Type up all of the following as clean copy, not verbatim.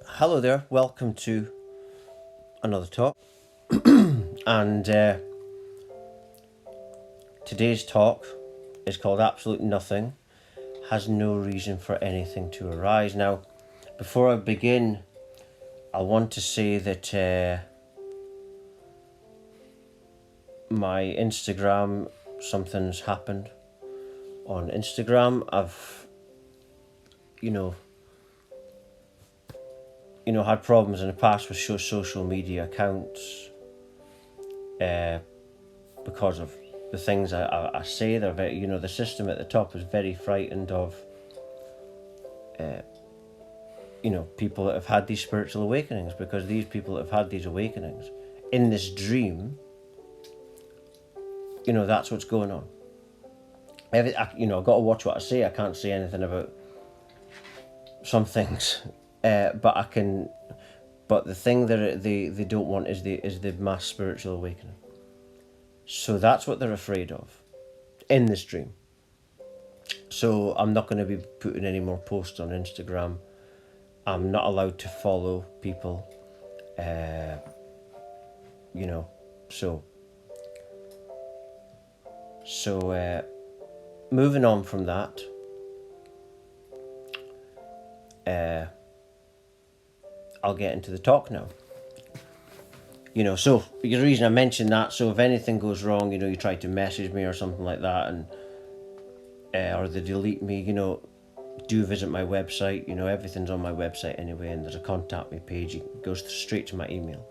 Hello there, welcome to another talk. And today's talk is called Absolute Nothing Has No Reason for Anything to Arise. Now, before I begin, I want to say that my Instagram, something's happened on Instagram. I've, you know, had problems in the past with social media accounts because of the things I say. They're very, the system at the top is very frightened of, people that have had these spiritual awakenings, because these people that have had these awakenings in this dream, that's what's going on. I've got to watch what I say. I can't say anything about some things, but I can. But the thing that they don't want is the mass spiritual awakening. So that's what they're afraid of in this dream. So I'm not going to be putting any more posts on Instagram. I'm not allowed to follow people. So moving on from that. I'll get into the talk now. So the reason I mentioned that, so if anything goes wrong, you try to message me or something like that, and or they delete me, do visit my website. Everything's on my website anyway, and there's a contact me page. It goes straight to my email.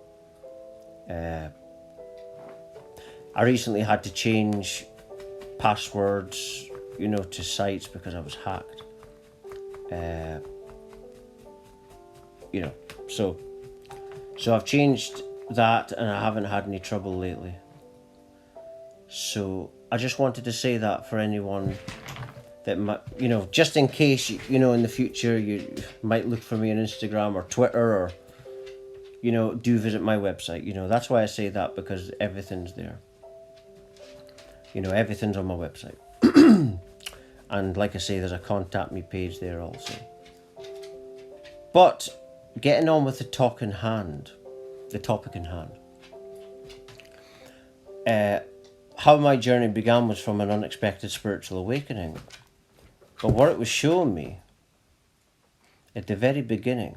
I recently had to change passwords, to sites because I was hacked. So I've changed that, and I haven't had any trouble lately. So I just wanted to say that for anyone that might, just in case, in the future you might look for me on Instagram or Twitter, or, do visit my website. That's why I say that, because everything's there. Everything's on my website. And like I say, there's a contact me page there also. But getting on with the topic in hand. How my journey began was from an unexpected spiritual awakening. But what it was showing me at the very beginning,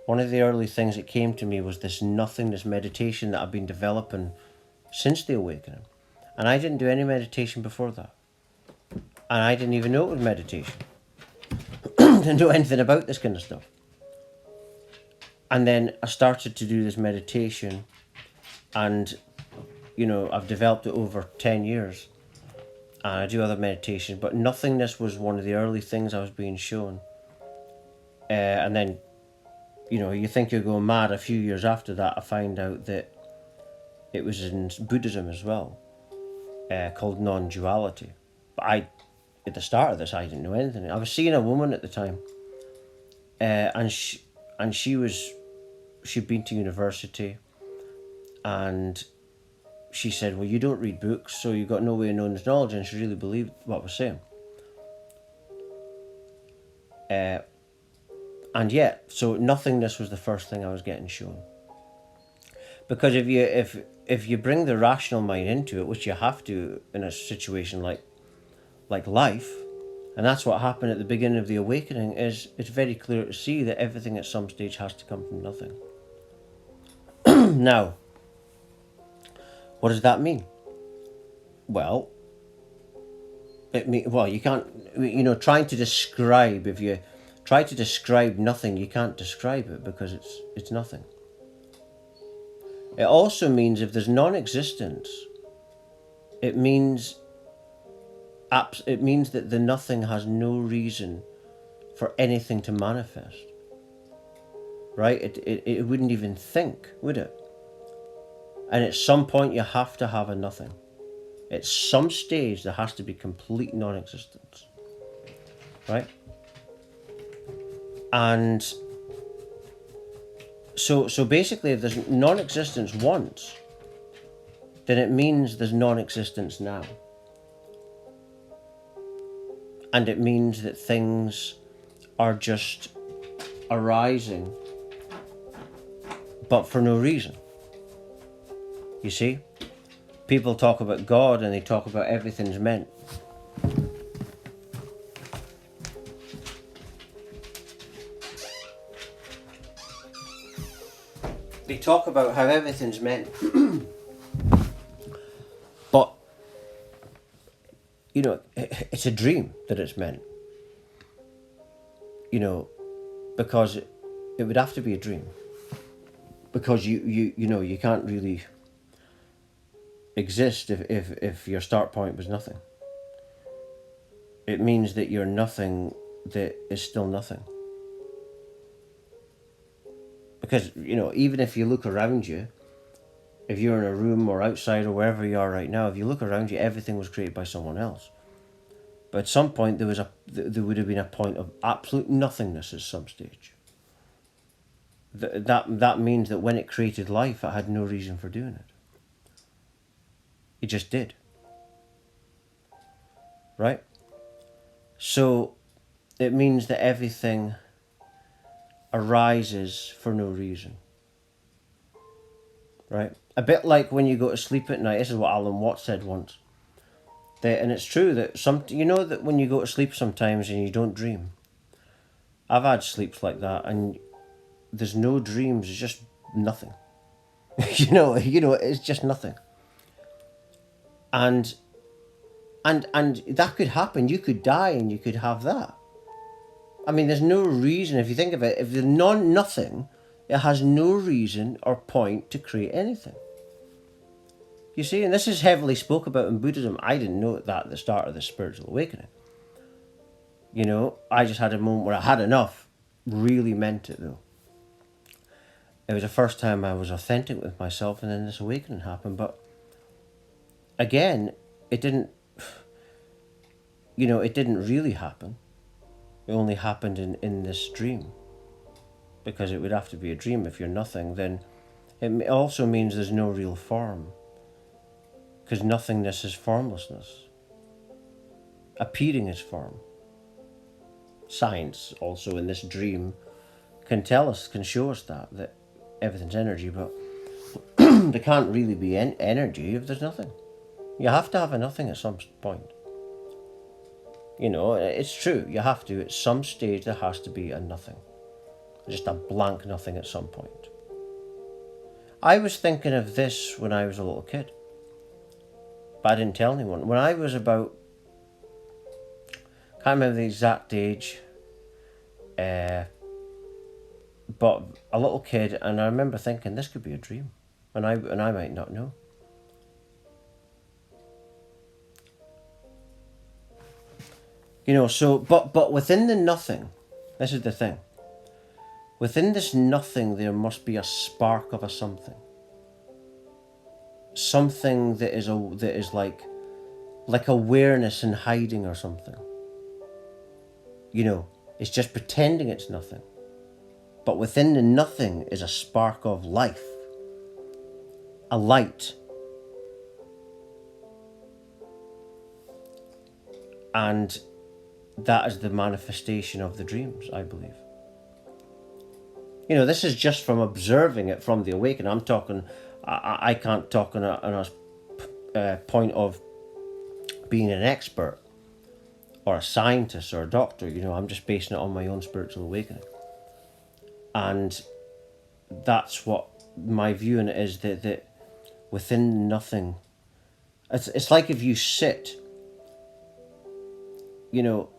one of the early things that came to me was this nothingness meditation that I've been developing since the awakening. And I didn't do any meditation before that. And I didn't even know it was meditation. Didn't know anything about this kind of stuff. And then I started to do this meditation, and I've developed it over 10 years. And I do other meditation, but nothingness was one of the early things I was being shown. And then, you think you're going mad. A few years after that, I find out that it was in Buddhism as well, called non-duality. But at the start of this, I didn't know anything. I was seeing a woman at the time, and she'd been to university, and she said, well, you don't read books, so you've got no way of knowing this knowledge, and she really believed what I was saying. And yet, so nothingness was the first thing I was getting shown. Because if you bring the rational mind into it, which you have to in a situation like life, and that's what happened at the beginning of the awakening, is it's very clear to see that everything at some stage has to come from nothing. Now, what does that mean? Well, you can't, trying to describe, if you try to describe nothing, you can't describe it, because it's nothing. It also means if there's non-existence, it means that the nothing has no reason for anything to manifest. Right? It wouldn't even think, would it? And at some point you have to have a nothing. At some stage there has to be complete non-existence. Right? And so basically, if there's non-existence once, then it means there's non-existence now. And it means that things are just arising, but for no reason. You see? People talk about God and they talk about everything's meant. They talk about how everything's meant. But, you know, it's a dream that it's meant. You know, because it would have to be a dream. Because you know, you can't really exist if your start point was nothing. It means that you're nothing that is still nothing. Because, you know, even if you look around you, if you're in a room or outside or wherever you are right now, if you look around you, everything was created by someone else. But at some point there would have been a point of absolute nothingness at some stage. That means that when it created life, it had no reason for doing it. It just did. Right? So it means that everything arises for no reason. Right? A bit like when you go to sleep at night. This is what Alan Watts said once. And it's true that you know that when you go to sleep sometimes and you don't dream. I've had sleeps like that and there's no dreams, it's just nothing. you know, it's just nothing. And that could happen. You could die and you could have that. I mean, there's no reason, if you think of it, if there's nothing, it has no reason or point to create anything. You see, and this is heavily spoke about in Buddhism. I didn't know that at the start of the spiritual awakening. You know, I just had a moment where I had enough. Really meant it though. It was the first time I was authentic with myself, and then this awakening happened. But again, it didn't really happen. It only happened in this dream. Because it would have to be a dream. If you're nothing, then it also means there's no real form. Because nothingness is formlessness. Appearing is form. Science also in this dream can show us that everything's energy, but there can't really be energy if there's nothing. You have to have a nothing at some point. You know, it's true, you have to. At some stage there has to be a nothing. Just a blank nothing at some point. I was thinking of this when I was a little kid. But I didn't tell anyone. When I was about, can't remember the exact age, but a little kid, and I remember thinking this could be a dream, and I might not know. You know, so but within the nothing, this is the thing. Within this nothing, there must be a spark of a something. Something that is like awareness in hiding or something. You know, it's just pretending it's nothing. But within the nothing is a spark of life. A light. And that is the manifestation of the dreams, I believe. You know, this is just from observing it from the awakening. I'm talking, I can't talk on a point of being an expert or a scientist or a doctor. You know, I'm just basing it on my own spiritual awakening. And that's what my view on it is, that within nothing, it's like if you sit, you know,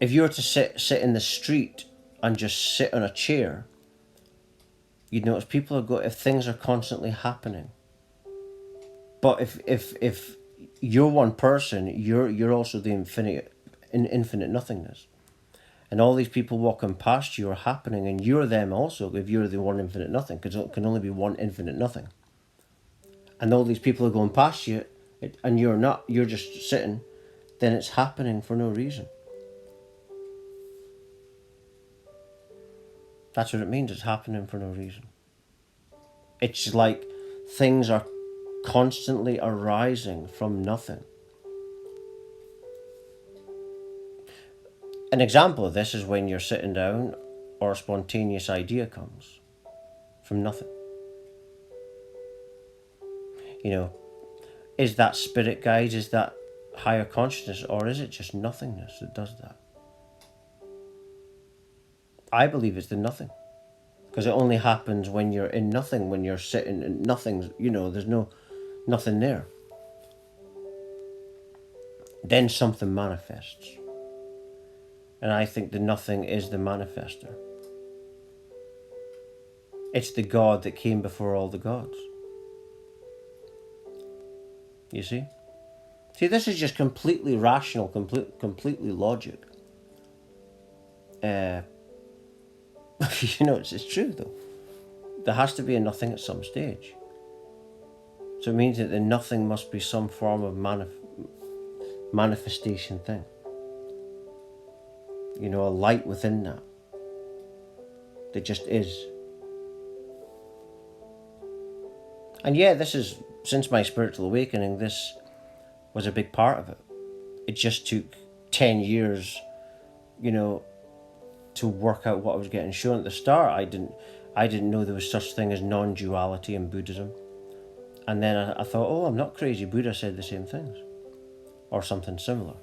if you were to sit in the street and just sit on a chair, you'd notice if things are constantly happening. But if you're one person, you're also the infinite nothingness. And all these people walking past you are happening, and you're them also, if you're the one infinite nothing, because it can only be one infinite nothing. And all these people are going past you, and you're not, you're just sitting, then it's happening for no reason. That's what it means, it's happening for no reason. It's like things are constantly arising from nothing. An example of this is when you're sitting down or a spontaneous idea comes from nothing. You know, is that spirit guides, is that higher consciousness, or is it just nothingness that does that? I believe it's the nothing. Because it only happens when you're in nothing, when you're sitting in nothing, there's nothing there. Then something manifests. And I think the nothing is the manifester. It's the God that came before all the gods. You see? See, this is just completely rational, completely logic. It's true though. There has to be a nothing at some stage. So it means that the nothing must be some form of manifestation thing. A light within that just is. And yeah, this is, since my spiritual awakening, this was a big part of it. It just took 10 years, to work out what I was getting shown. At the start, I didn't know there was such thing as non-duality in Buddhism. And then I thought, oh, I'm not crazy. Buddha said the same things. Or something similar.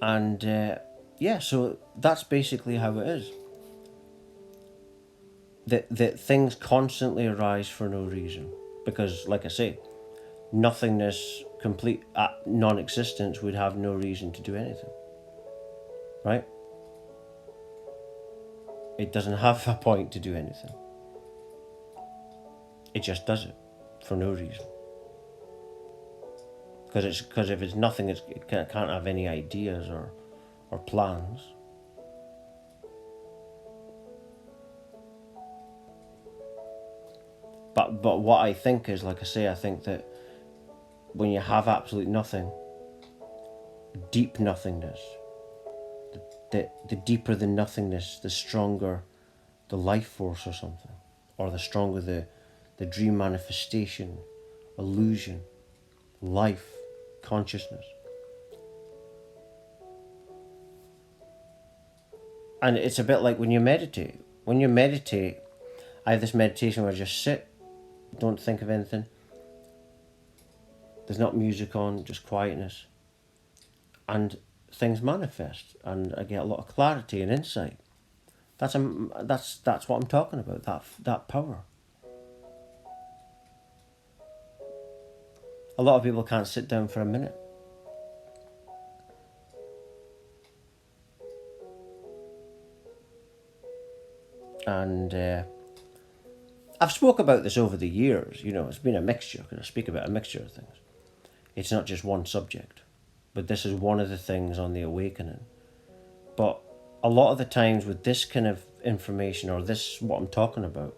And so that's basically how it is. That things constantly arise for no reason. Because, like I say, nothingness, complete non-existence would have no reason to do anything. Right? It doesn't have a point to do anything. It just does it for no reason. Because if it's nothing, it can't have any ideas or plans. But what I think is, like I say, I think that when you have absolute nothing, deep nothingness, the deeper the nothingness, the stronger the life force or something, or the stronger the dream manifestation, illusion, life, consciousness. And it's a bit like when you meditate. When you meditate, I have this meditation where I just sit, don't think of anything. There's not music on, just quietness. And things manifest, and I get a lot of clarity and insight. That's what I'm talking about, that power. A lot of people can't sit down for a minute. And I've spoke about this over the years, it's been a mixture, because I speak about a mixture of things. It's not just one subject, but this is one of the things on the awakening. But a lot of the times with this kind of information, or this, what I'm talking about,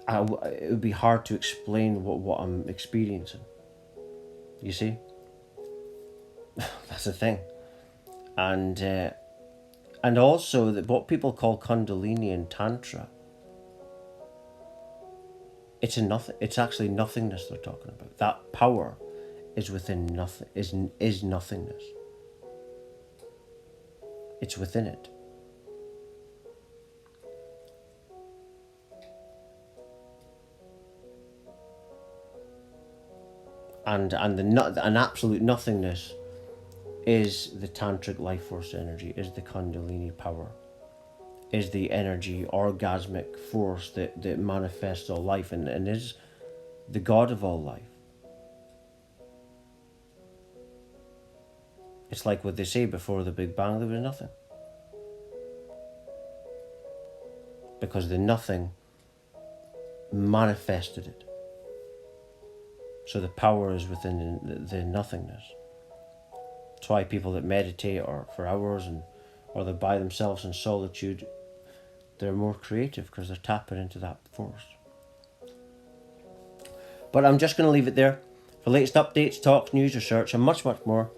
it would be hard to explain what I'm experiencing. You see? That's the thing. And also that what people call Kundalini and Tantra, it's actually nothingness they're talking about. That power is within nothing, is nothingness. It's within it. And an absolute nothingness is the tantric life force energy, is the Kundalini power, is the energy, orgasmic force that manifests all life and is the God of all life. It's like what they say, before the Big Bang there was nothing. Because the nothing manifested it. So the power is within the nothingness. That's why people that meditate or for hours or they're by themselves in solitude, they're more creative because they're tapping into that force. But I'm just going to leave it there. For latest updates, talks, news, research, and much, much more,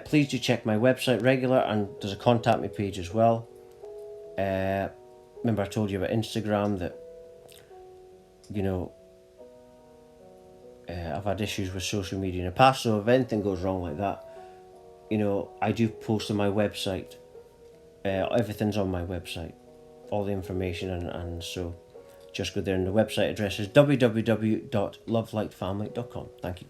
please do check my website regular, and there's a contact me page as well. Remember I told you about Instagram, that I've had issues with social media in the past, so if anything goes wrong like that, you know, I do post on my website. Everything's on my website, all the information, and so just go there, and the website address is www.lovelightfamily.com. Thank you.